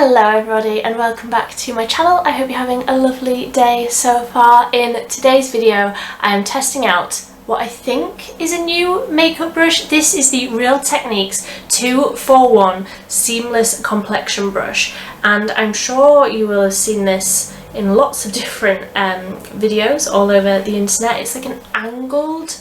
Hello everybody and welcome back to my channel. I hope you're having a lovely day so far. In today's video I am testing out what I think is a new makeup brush. This is the Real Techniques 2-for-1 Seamless Complexion Brush, and I'm sure you will have seen this in lots of different videos all over the internet. It's like an angled,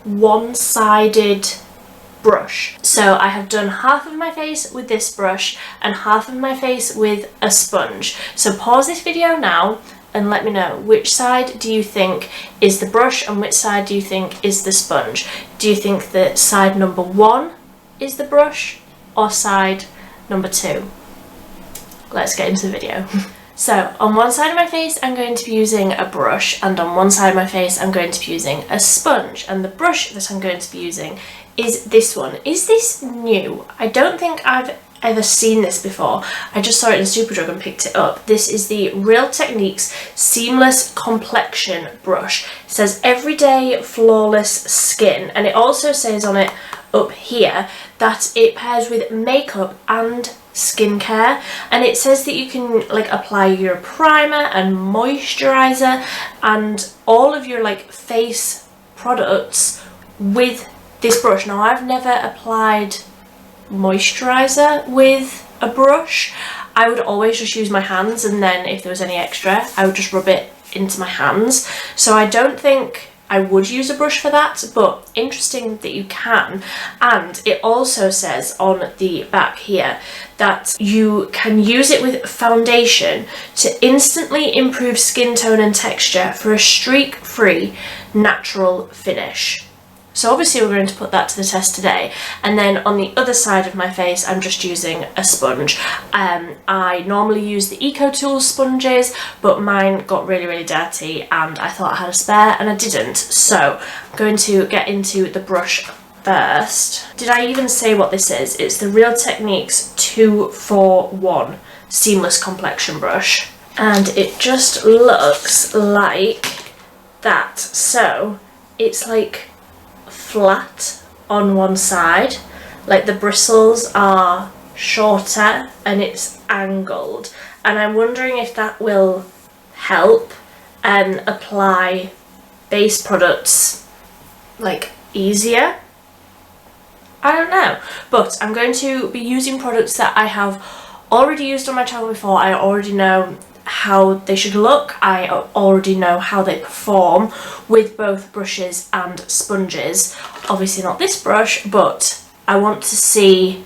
one-sided brush. So I have done half of my face with this brush and half of my face with a sponge. So pause this video now and let me know, which side do you think is the brush and which side do you think is the sponge? Do you think that side number 1 is the brush or side number 2? Let's get into the video. So on one side of my face I'm going to be using a brush, and on one side of my face I'm going to be using a sponge, and the brush that I'm going to be using is this one. Is this new? I don't think I've ever seen this before. I just saw it in Superdrug and picked it up. This is the Real Techniques Seamless Complexion Brush. It says Everyday Flawless Skin, and it also says on it up here that it pairs with makeup and skincare, and it says that you can like apply your primer and moisturizer and all of your like face products with this brush. Now I've never applied moisturizer with a brush. I would always just use my hands, and then if there was any extra I would just rub it into my hands. So I don't think I would use a brush for that, but interesting that you can. And it also says on the back here that you can use it with foundation to instantly improve skin tone and texture for a streak-free natural finish. So obviously we're going to put that to the test today. And then on the other side of my face I'm just using a sponge. I normally use the EcoTools sponges, but mine got really dirty and I thought I had a spare and I didn't. So I'm going to get into the brush first. Did I even say what this is? It's the Real Techniques 2-for-1 Seamless Complexion Brush. And it just looks like that. So it's like flat on one side, like the bristles are shorter and it's angled, and I'm wondering if that will help apply base products like easier. I don't know, but I'm going to be using products that I have already used on my channel before. I already know how they should look. I already know how they perform with both brushes and sponges. Obviously not this brush, but I want to see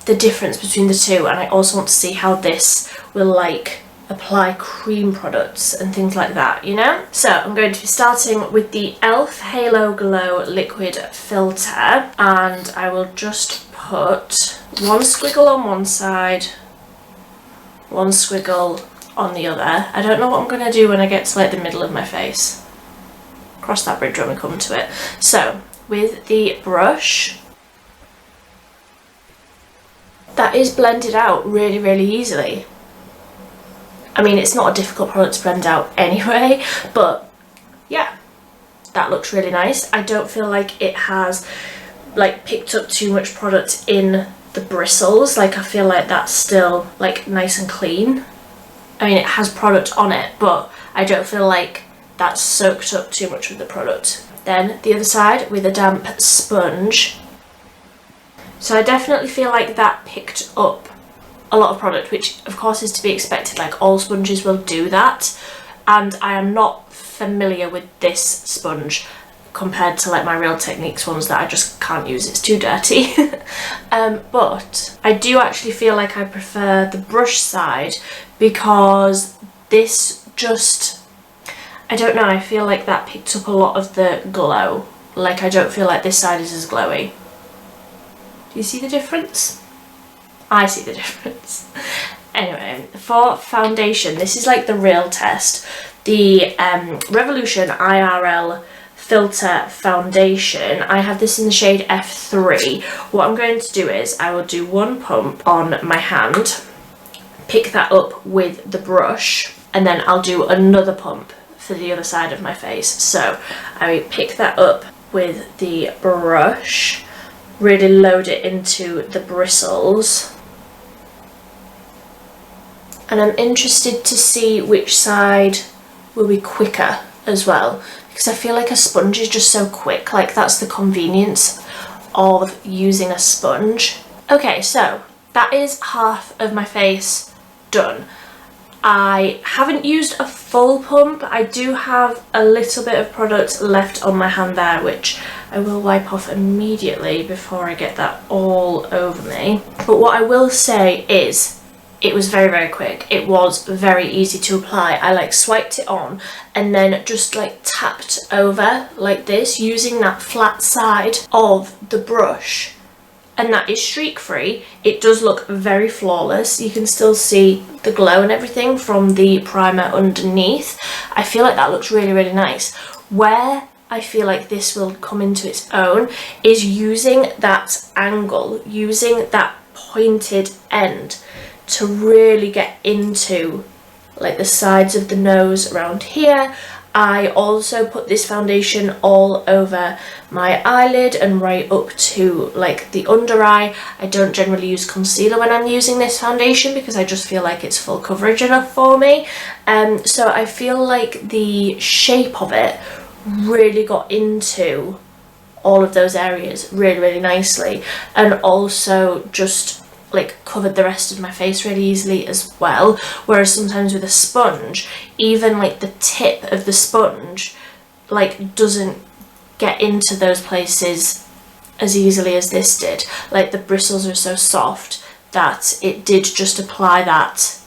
the difference between the two, and I also want to see how this will like apply cream products and things like that, you know? So I'm going to be starting with the E.L.F Halo Glow Liquid Filter, and I will just put one squiggle on one side, one squiggle on the other. I don't know what I'm going to do when I get to like the middle of my face. Cross that bridge when we come to it. So with the brush, that is blended out really easily. I mean, it's not a difficult product to blend out anyway, but yeah, that looks really nice. I don't feel like it has like picked up too much product in the bristles. Like I feel like that's still like nice and clean. I mean, it has product on it, but I don't feel like that's soaked up too much with the product. Then the other side with a damp sponge. So I definitely feel like that picked up a lot of product, which of course is to be expected, like all sponges will do that. And I am not familiar with this sponge compared to like my Real Techniques ones that I just can't use, it's too dirty. But I do actually feel like I prefer the brush side, because this just, I don't know, I feel like that picked up a lot of the glow. Like I don't feel like this side is as glowy. Do you see the difference? I see the difference. Anyway, for foundation, this is like the real test. The Revolution IRL Filter Foundation. I have this in the shade F3. What I'm going to do is I will do one pump on my hand, pick that up with the brush, and then I'll do another pump for the other side of my face. So I pick that up with the brush, really load it into the bristles, And I'm interested to see which side will be quicker as well, because I feel like a sponge is just so quick. Like, that's the convenience of using a sponge. Okay, so that is half of my face done. I haven't used a full pump. I do have a little bit of product left on my hand there, which I will wipe off immediately before I get that all over me. But what I will say is it was very, very quick. It was very easy to apply. I like swiped it on and then just like tapped over like this using that flat side of the brush. And that is streak free. It does look very flawless. You can still see the glow and everything from the primer underneath. I feel like that looks really, really nice. Where I feel like this will come into its own is using that angle, using that pointed end to really get into like the sides of the nose around here. I also put this foundation all over my eyelid and right up to like the under eye. I don't generally use concealer when I'm using this foundation because I just feel like it's full coverage enough for me. So I feel like the shape of it really got into all of those areas really, really nicely, and also just like covered the rest of my face really easily as well. Whereas sometimes with a sponge, even like the tip of the sponge like doesn't get into those places as easily as this did. Like the bristles are so soft that it did just apply that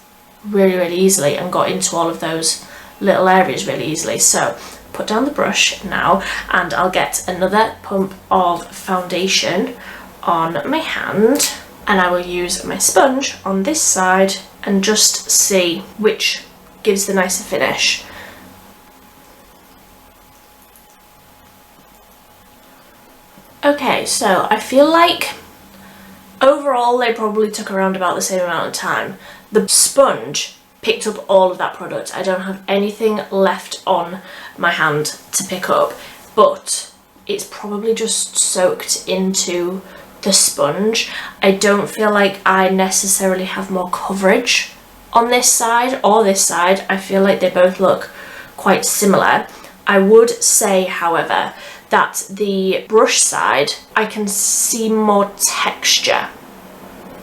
really, really easily and got into all of those little areas really easily. So put down the brush now and I'll get another pump of foundation on my hand. And I will use my sponge on this side and just see which gives the nicer finish. Okay, so I feel like overall they probably took around about the same amount of time. The sponge picked up all of that product. I don't have anything left on my hand to pick up, but it's probably just soaked into the sponge. I don't feel like I necessarily have more coverage on this side or this side. I feel like they both look quite similar. I would say, however, that the brush side I can see more texture,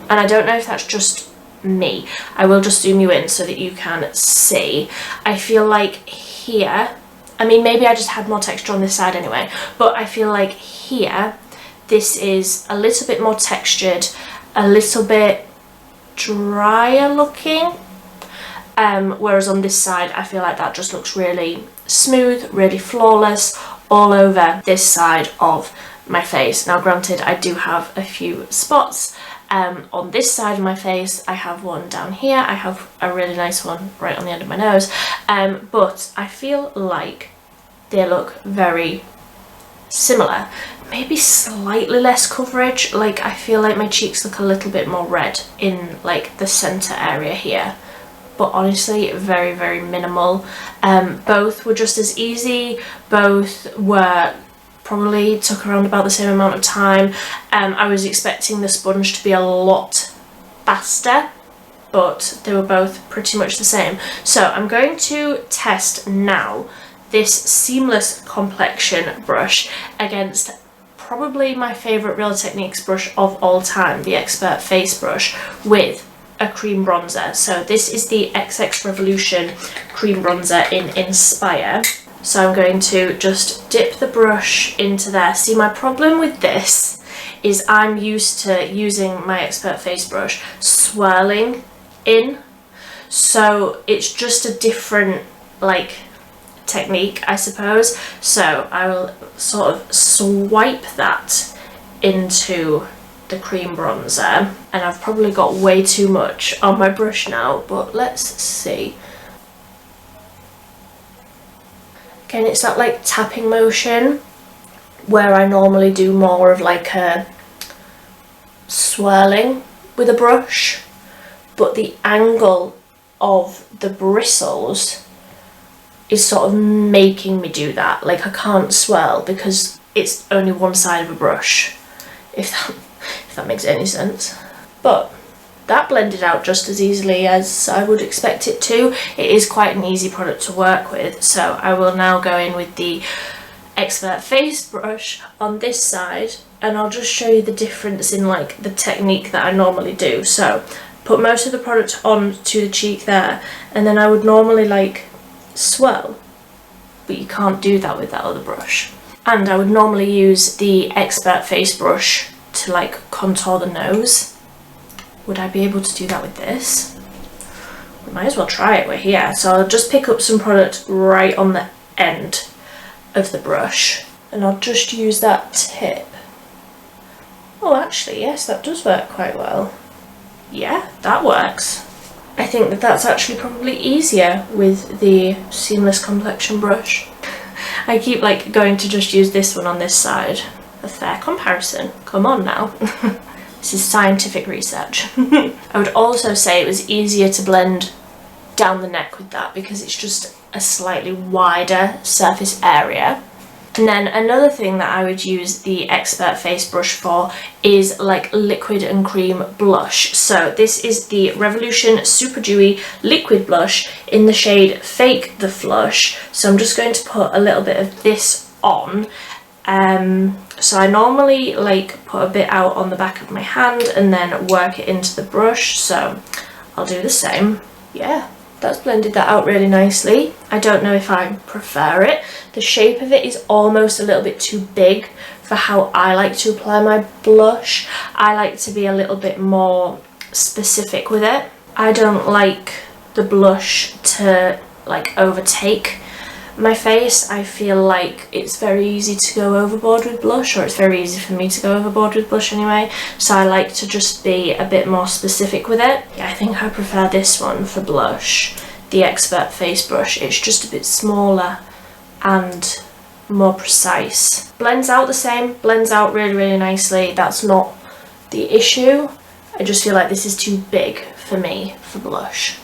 and I don't know if that's just me. I will just zoom you in so that you can see. I feel like here, I mean maybe I just had more texture on this side anyway, but I feel like here this is a little bit more textured, a little bit drier looking, whereas on this side I feel like that just looks really smooth, really flawless all over this side of my face. Now granted, I do have a few spots on this side of my face. I have one down here, I have a really nice one right on the end of my nose, but I feel like they look very similar. Maybe slightly less coverage. Like I feel like my cheeks look a little bit more red in like the center area here, but honestly very, very minimal. Both were just as easy, both were probably took around about the same amount of time. I was expecting the sponge to be a lot faster, but they were both pretty much the same. So I'm going to test now this Seamless Complexion Brush against probably my favourite Real Techniques brush of all time, the Expert Face Brush, with a cream bronzer. So this is the XX Revolution cream bronzer in Inspire. So I'm going to just dip the brush into there. See, my problem with this is I'm used to using my Expert Face Brush swirling in, so it's just a different like technique, I suppose. So I will sort of swipe that into the cream bronzer, and I've probably got way too much on my brush now, but let's see. Again, it's that like tapping motion where I normally do more of like a swirling with a brush, but the angle of the bristles is sort of making me do that. Like I can't swirl because it's only one side of a brush, if that makes any sense. But that blended out just as easily as I would expect it to. It is quite an easy product to work with, so I will now go in with the Expert Face Brush on this side, and I'll just show you the difference in like the technique that I normally do. So put most of the product on to the cheek there, and then I would normally like swirl, but you can't do that with that other brush. And I would normally use the Expert Face Brush to like contour the nose. Would I be able to do that with this? We might as well try it, we're here. So I'll just pick up some product right on the end of the brush, and I'll just use that tip. Oh, actually, yes, that does work quite well. Yeah, that works. I think that that's actually probably easier with the Seamless Complexion Brush. I keep like going to just use this one on this side. A fair comparison. Come on now. This is scientific research. I would also say it was easier to blend down the neck with that because it's just a slightly wider surface area. And then another thing that I would use the Expert Face Brush for is like liquid and cream blush. So this is the Revolution Super Dewy Liquid Blush in the shade Fake the Flush. So I'm just going to put a little bit of this on. So I normally like put a bit out on the back of my hand and then work it into the brush. So I'll do the same. Yeah. That's blended that out really nicely. I don't know if I prefer it. The shape of it is almost a little bit too big for how I like to apply my blush. I like to be a little bit more specific with it. I don't like the blush to like overtake my face. I feel like it's very easy to go overboard with blush, or it's very easy for me to go overboard with blush anyway, so I like to just be a bit more specific with it. Yeah, I think I prefer this one for blush, the Expert Face Brush. It's just a bit smaller and more precise. Blends out the same, blends out really nicely. That's not the issue. I just feel like this is too big for me for blush.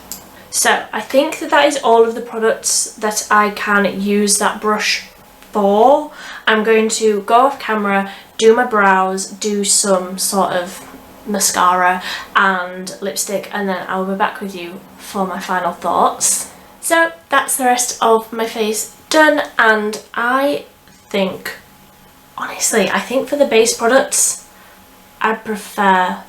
So I think that that is all of the products that I can use that brush for. I'm going to go off camera, do my brows, do some sort of mascara and lipstick, and then I'll be back with you for my final thoughts. So that's the rest of my face done, and I think, honestly, I think for the base products, I prefer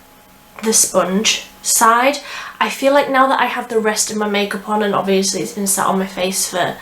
the sponge side. I feel like now that I have the rest of my makeup on, and obviously it's been sat on my face for,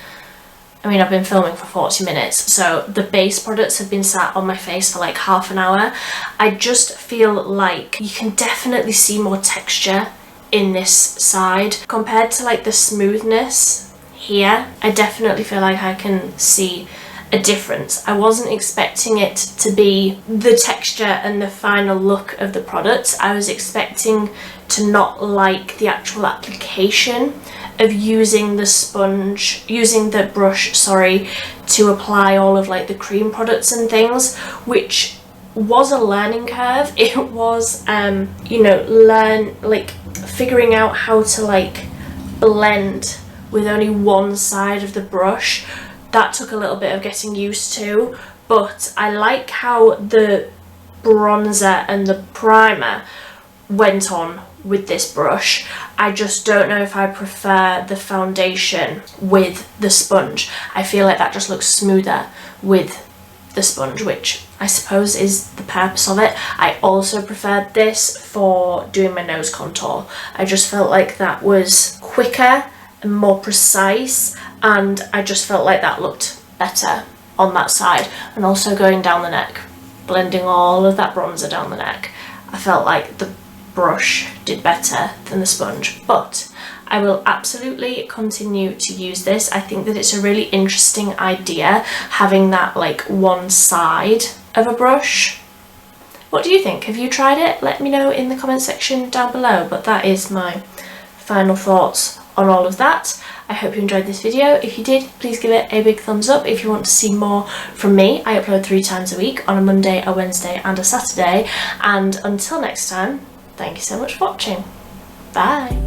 I mean, I've been filming for 40 minutes, so the base products have been sat on my face for like half an hour. I just feel like you can definitely see more texture in this side compared to like the smoothness here. I definitely feel like I can see a difference. I wasn't expecting it to be the texture and the final look of the product. I was expecting to not like the actual application of using the sponge, using the brush, sorry, to apply all of like the cream products and things, which was a learning curve. It was, you know, figuring out how to like blend with only one side of the brush. That took a little bit of getting used to, but I like how the bronzer and the primer went on with this brush. I just don't know if I prefer the foundation with the sponge. I feel like that just looks smoother with the sponge, which I suppose is the purpose of it. I also preferred this for doing my nose contour. I just felt like that was quicker and more precise, and I just felt like that looked better on that side. And also going down the neck, blending all of that bronzer down the neck, I felt like the brush did better than the sponge. But I will absolutely continue to use this. I think that it's a really interesting idea having that like one side of a brush. What do you think? Have you tried it? Let me know in the comment section down below. But that is my final thoughts on all of that. I hope you enjoyed this video. If you did, please give it a big thumbs up. If you want to see more from me, I upload 3 times a week, on a Monday, a Wednesday and a Saturday. And until next time, thank you so much for watching. Bye.